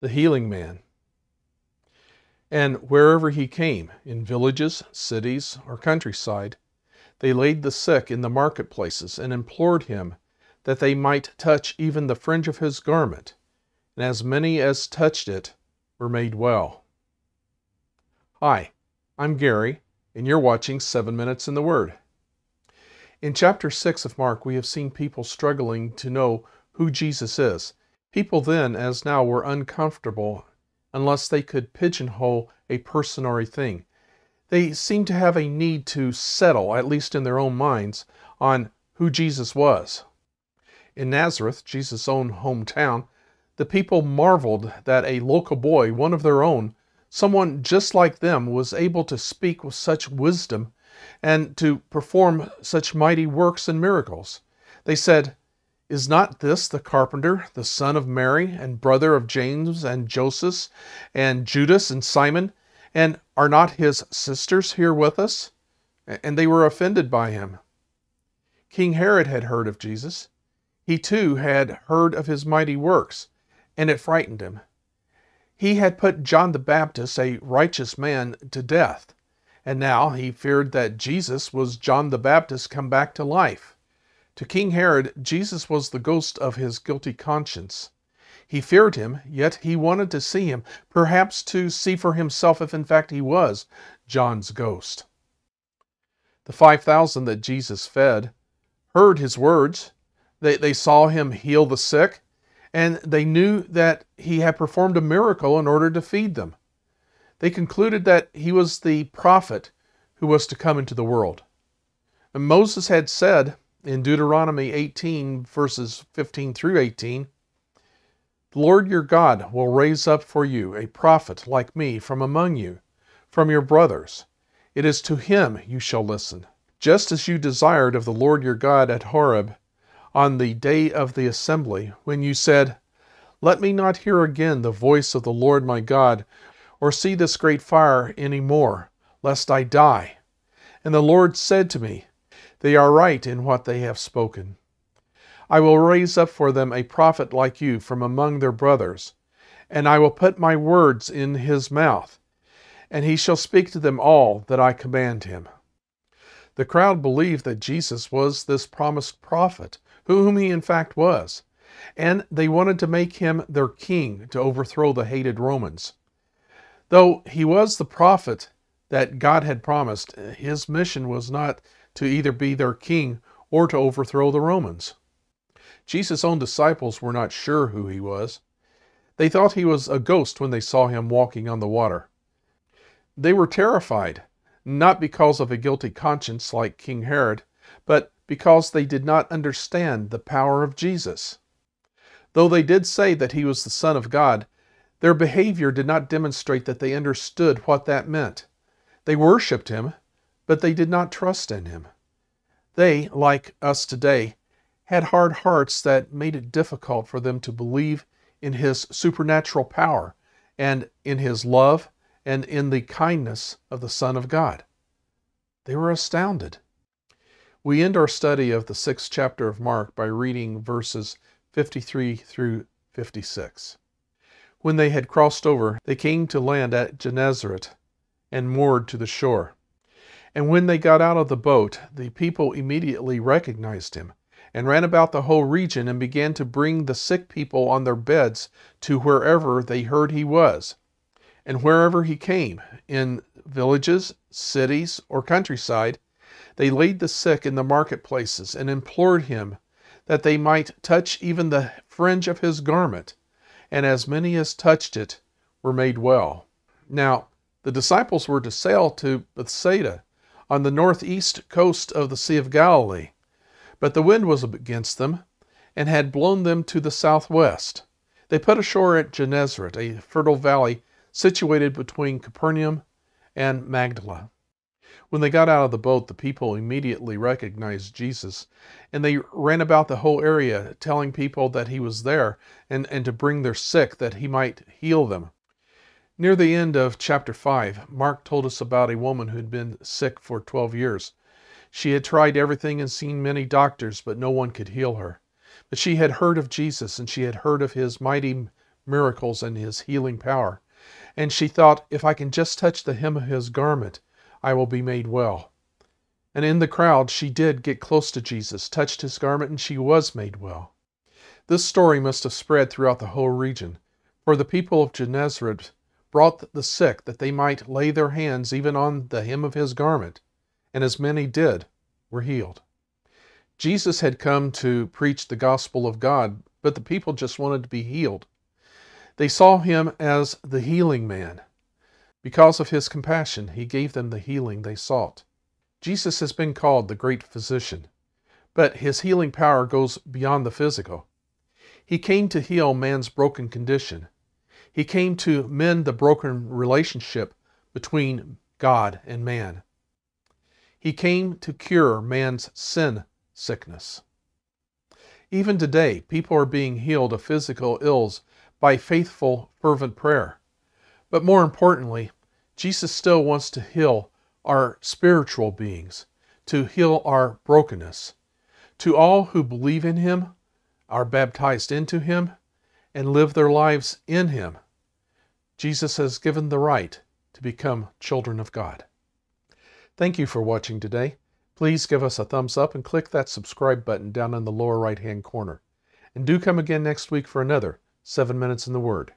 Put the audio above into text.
the healing man. And wherever he came, in villages, cities, or countryside, they laid the sick in the marketplaces and implored him that they might touch even the fringe of his garment. And as many as touched it were made well. Hi, I'm Gary, and you're watching 7 Minutes in the Word. In chapter 6 of Mark, we have seen people struggling to know who Jesus is. People then, as now, were uncomfortable unless they could pigeonhole a person or a thing. They seemed to have a need to settle, at least in their own minds, on who Jesus was. In Nazareth, Jesus' own hometown, the people marveled that a local boy, one of their own, someone just like them, was able to speak with such wisdom and to perform such mighty works and miracles. They said, "Is not this the carpenter, the son of Mary, and brother of James and Joseph, and Judas and Simon? And are not his sisters here with us?" And they were offended by him. King Herod had heard of Jesus. He too had heard of his mighty works, and it frightened him. He had put John the Baptist, a righteous man, to death, and now he feared that Jesus was John the Baptist come back to life. To King Herod, Jesus was the ghost of his guilty conscience. He feared him, yet he wanted to see him, perhaps to see for himself if in fact he was John's ghost. The 5,000 that Jesus fed heard his words. They saw him heal the sick, and they knew that he had performed a miracle in order to feed them. They concluded that he was the prophet who was to come into the world. And Moses had said in Deuteronomy 18, verses 15 through 18, "The Lord your God will raise up for you a prophet like me from among you, from your brothers. It is to him you shall listen, just as you desired of the Lord your God at Horeb on the day of the assembly, when you said, 'Let me not hear again the voice of the Lord my God, or see this great fire any more, lest I die.' And the Lord said to me, 'They are right in what they have spoken. I will raise up for them a prophet like you from among their brothers, and I will put my words in his mouth, and he shall speak to them all that I command him.'" The crowd believed that Jesus was this promised prophet, whom he in fact was, and they wanted to make him their king to overthrow the hated Romans. Though he was the prophet that God had promised, his mission was not to either be their king or to overthrow the Romans. Jesus' own disciples were not sure who he was. They thought he was a ghost when they saw him walking on the water. They were terrified, not because of a guilty conscience like King Herod, but because they did not understand the power of Jesus. Though they did say that he was the Son of God, their behavior did not demonstrate that they understood what that meant. They worshipped him, but they did not trust in him. They, like us today, had hard hearts that made it difficult for them to believe in his supernatural power and in his love and in the kindness of the Son of God. They were astounded. We end our study of the 6th chapter of Mark by reading verses 53 through 56. When they had crossed over, they came to land at Gennesaret and moored to the shore. And when they got out of the boat, the people immediately recognized him, and ran about the whole region and began to bring the sick people on their beds to wherever they heard he was. And wherever he came, in villages, cities, or countryside, they laid the sick in the marketplaces and implored him that they might touch even the fringe of his garment. And as many as touched it were made well. Now, the disciples were to sail to Bethsaida on the northeast coast of the Sea of Galilee, but the wind was against them and had blown them to the southwest. They put ashore at Gennesaret, a fertile valley situated between Capernaum and Magdala. When they got out of the boat, the people immediately recognized Jesus, and they ran about the whole area telling people that he was there and to bring their sick that he might heal them. Near the end of chapter 5, Mark told us about a woman who had been sick for 12 years. She had tried everything and seen many doctors, but no one could heal her. But she had heard of Jesus, and she had heard of his mighty miracles and his healing power. And she thought, if I can just touch the hem of his garment, I will be made well. And in the crowd, she did get close to Jesus, touched his garment, and she was made well. This story must have spread throughout the whole region, for the people of Gennesaret brought the sick that they might lay their hands even on the hem of his garment, and as many did, were healed. Jesus had come to preach the gospel of God, but the people just wanted to be healed. They saw him as the healing man. Because of his compassion, he gave them the healing they sought. Jesus has been called the great physician, but his healing power goes beyond the physical. He came to heal man's broken condition. He came to mend the broken relationship between God and man. He came to cure man's sin sickness. Even today, people are being healed of physical ills by faithful, fervent prayer. But more importantly, Jesus still wants to heal our spiritual beings, to heal our brokenness. To all who believe in him, are baptized into him, and live their lives in him, Jesus has given the right to become children of God. Thank you for watching today. Please give us a thumbs up and click that subscribe button down in the lower right-hand corner. And do come again next week for another 7 Minutes in the Word.